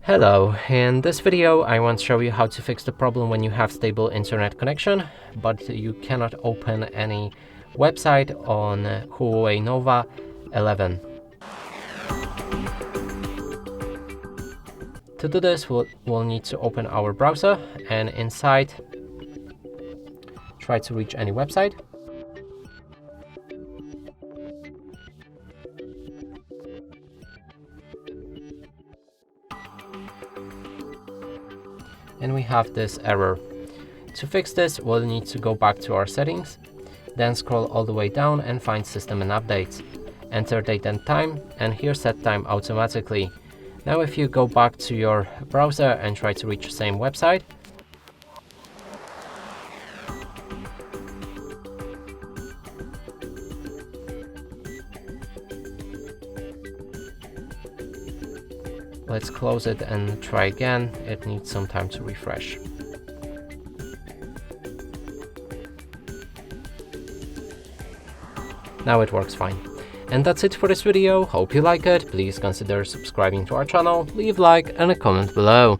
Hello, in this video I want to show you how to fix the problem when you have stable internet connection, but you cannot open any website on Huawei Nova 11. To do this, we'll need to open our browser and inside try to reach any website. And we have this error. To fix this, we'll need to go back to our settings, then scroll all the way down and find System and Updates. Enter date and time, and here set time automatically. Now if you go back to your browser and try to reach the same website, let's close it and try again. It needs some time to refresh. Now it works fine. And that's it for this video. Hope you like it. Please consider subscribing to our channel, leave a like and a comment below.